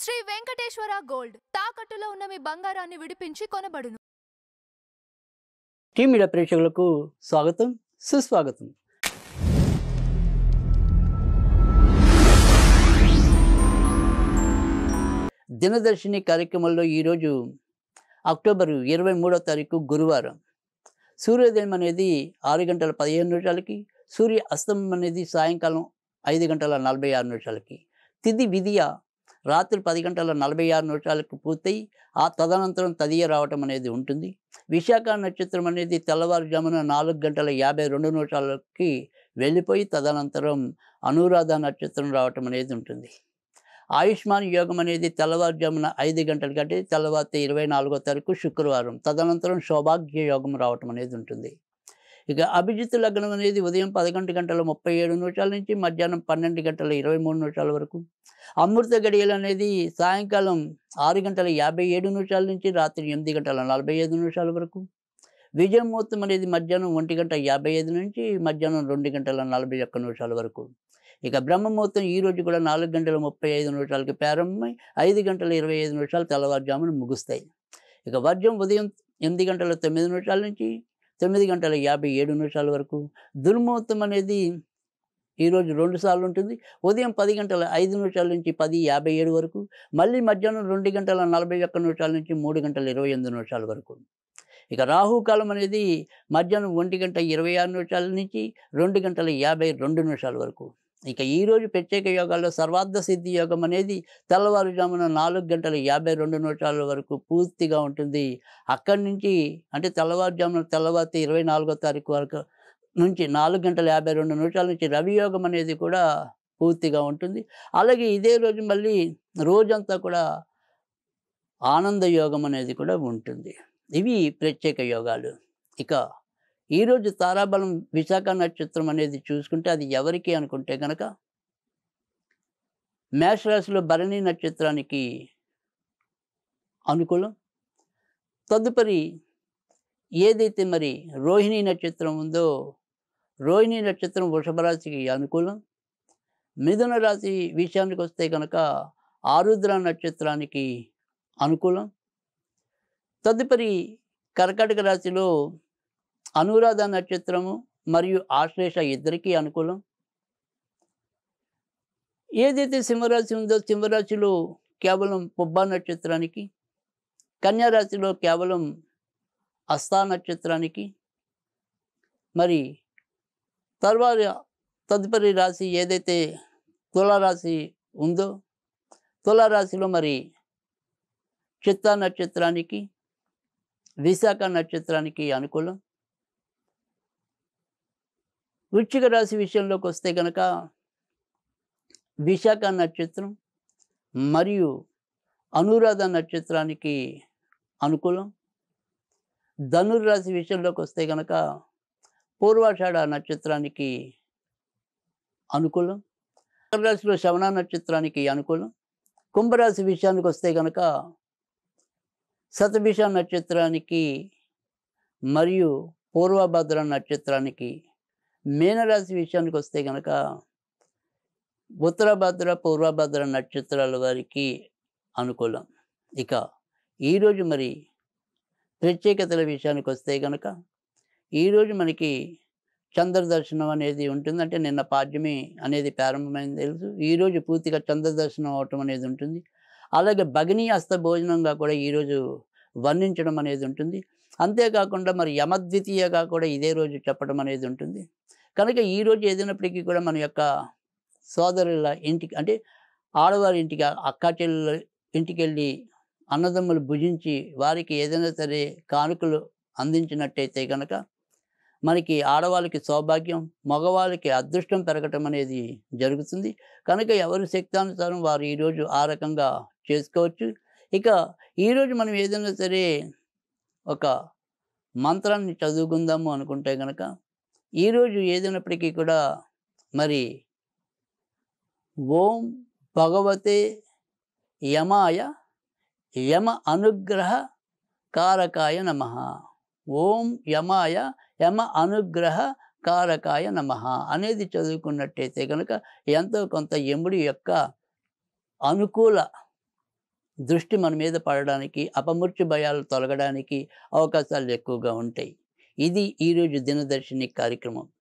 Shri Venkateswara gold తాకట్టులో ఉన్న మీ బంగారాన్ని విడిపించి కొనబడును. టీమ్ మీడియా ప్రేక్షకులకు స్వాగతం, సుస్వాగతం. దినదర్శిని కార్యక్రమంలో ఈరోజు అక్టోబర్ 23వ తారీఖు గురువారం. సూర్యోదయం అనేది 6 గంటల 15 నిమిషాలకి, సూర్య అస్తమం అనేది సాయంకాలం 5 గంటల 46 నిమిషాలకి, తిథి విధియ రాత్రి 10 గంటల 46 నిమిషాలకు పూర్తయి ఆ తదనంతరం తదియ రావటం అనేది ఉంటుంది. విశాఖ నక్షత్రం అనేది తెల్లవారుజామున 4 గంటల 52 నిమిషాలకి వెళ్ళిపోయి తదనంతరం అనురాధ నక్షత్రం రావటం అనేది ఉంటుంది. ఆయుష్మాన్ యోగం అనేది తెల్లవారుజామున 5 గంటల కంటే తెల్లవారితే 24వ తారీఖు శుక్రవారం, తదనంతరం సౌభాగ్య యోగం రావటం అనేది ఉంటుంది. ఇక అభిజిత్ లగ్నం అనేది ఉదయం 11 గంటల 37 నిమిషాల నుంచి మధ్యాహ్నం 12 గంటల 23 నిమిషాల వరకు. అమృత గడియలు అనేది సాయంకాలం 6 గంటల 57 నిమిషాల నుంచి రాత్రి 8 గంటల 45 నిమిషాల వరకు. విజయ ముహూర్తం అనేది మధ్యాహ్నం 1 గంట 55 నుంచి మధ్యాహ్నం 2 గంటల 41 నిమిషాల వరకు. ఇక బ్రహ్మ ముహూర్తం ఈరోజు కూడా 4 గంటల 35 నిమిషాలకి ప్రారంభమై 5 గంటల 25 నిమిషాలు తెల్లవారుజామున ముగుస్తాయి. ఇక వర్జం ఉదయం 8 గంటల 9 నిమిషాల నుంచి 9 గంటల 57 నిమిషాల వరకు. దుర్ముహూర్తం అనేది ఈరోజు 2 సార్లు ఉంటుంది. ఉదయం 10 గంటల 5 నిమిషాల నుంచి 10:57 వరకు, మళ్ళీ మధ్యాహ్నం 2 గంటల 41 నిమిషాల నుంచి 3 గంటల 28 నిమిషాల వరకు. ఇక రాహుకాలం అనేది మధ్యాహ్నం 1 గంట 26 నిమిషాల నుంచి 2 గంటల 52 నిమిషాల వరకు. ఇక ఈరోజు ప్రత్యేక యోగాల్లో సర్వార్థ సిద్ధి యోగం అనేది తెల్లవారుజామున 4 గంటల 52 నిమిషాల వరకు పూర్తిగా ఉంటుంది. అక్కడి నుంచి అంటే తెల్లవారితే 24వ తారీఖు వరకు నుంచి 4 గంటల 52 నిమిషాల నుంచి రవి యోగం అనేది కూడా పూర్తిగా ఉంటుంది. అలాగే ఇదే రోజు మళ్ళీ రోజంతా కూడా ఆనంద యోగం అనేది కూడా ఉంటుంది. ఇవి ప్రత్యేక యోగాలు. ఇక ఈరోజు తారాబలం విశాఖ నక్షత్రం అనేది చూసుకుంటే అది ఎవరికి అనుకుంటే కనుక మేషరాశిలో భరణి నక్షత్రానికి అనుకూలం. తదుపరి ఏదైతే మరి రోహిణి నక్షత్రం ఉందో రోహిణి నక్షత్రం వృషభ రాశికి అనుకూలం. మిథున రాశి విషయానికి వస్తే కనుక ఆరుద్ర నక్షత్రానికి అనుకూలం. తదుపరి కర్కాటక రాశిలో అనురాధ నక్షత్రము మరియు ఆశ్లేష ఇద్దరికీ అనుకూలం. ఏదైతే సింహరాశి ఉందో సింహరాశిలో కేవలం పుబ్బ నక్షత్రానికి, కన్యారాశిలో కేవలం హస్త నక్షత్రానికి, మరి తదుపరి రాశి ఏదైతే తులారాశి ఉందో తులారాశిలో మరి చిత్తా నక్షత్రానికి, విశాఖ నక్షత్రానికి అనుకూలం. వృశ్చిక రాశి విషయంలోకి వస్తే కనుక విశాఖ నక్షత్రం మరియు అనురాధ నక్షత్రానికి అనుకూలం. ధనుర్రాశి విషయంలోకి వస్తే కనుక పూర్వాషాఢ నక్షత్రానికి అనుకూలం. మకర రాశిలో శ్రవణ నక్షత్రానికి అనుకూలం. కుంభరాశి విషయానికి వస్తే కనుక శతభిష నక్షత్రానికి మరియు పూర్వభద్ర నక్షత్రానికి. మీనరాశి విషయానికి వస్తే కనుక ఉత్తరభద్ర పూర్వభద్ర నక్షత్రాల వారికి అనుకూలం. ఇక ఈరోజు మరి ప్రత్యేకతల విషయానికి వస్తే కనుక ఈరోజు మనకి చంద్రదర్శనం అనేది ఉంటుంది. అంటే నిన్న పాడ్యమి అనేది ప్రారంభమైంది తెలుసు. ఈరోజు పూర్తిగా చంద్రదర్శనం అవటం అనేది ఉంటుంది. అలాగే భగినీ హస్త భోజనంగా కూడా ఈరోజు వర్ణించడం అనేది ఉంటుంది. అంతేకాకుండా మరి యమద్వితీయగా కూడా ఇదే రోజు చెప్పడం అనేది ఉంటుంది. కనుక ఈరోజు ఏదైనప్పటికీ కూడా మన యొక్క సోదరుల ఇంటికి అంటే ఆడవారి ఇంటికి అక్కా చెల్లెల ఇంటికి వెళ్ళి అన్నదమ్ములు భుజించి వారికి ఏదైనా సరే కానుకలు అందించినట్టయితే కనుక మనకి ఆడవాళ్ళకి సౌభాగ్యం, మగవాళ్ళకి అదృష్టం పెరగటం అనేది జరుగుతుంది. కనుక ఎవరి శక్తానుసారం వారు ఈరోజు ఆ రకంగా చేసుకోవచ్చు. ఇక ఈరోజు మనం ఏదైనా సరే ఒక మంత్రాన్ని చదువుకుందాము అనుకుంటే కనుక ఈరోజు ఏదైనప్పటికీ కూడా మరి ఓం భగవతే యమాయ యమ అనుగ్రహ కారకాయ నమః. ఓం యమాయ యమ అనుగ్రహ కారకాయ నమః అనేది చదువుకున్నట్టయితే కనుక ఎంతో కొంత యముడి యొక్క అనుకూల దృష్టి మన మీద పడడానికి, అపమృత్యు భయాలు తొలగడానికి అవకాశాలు ఎక్కువగా ఉంటాయి. ఇది ఈరోజు దినదర్శిని కార్యక్రమం.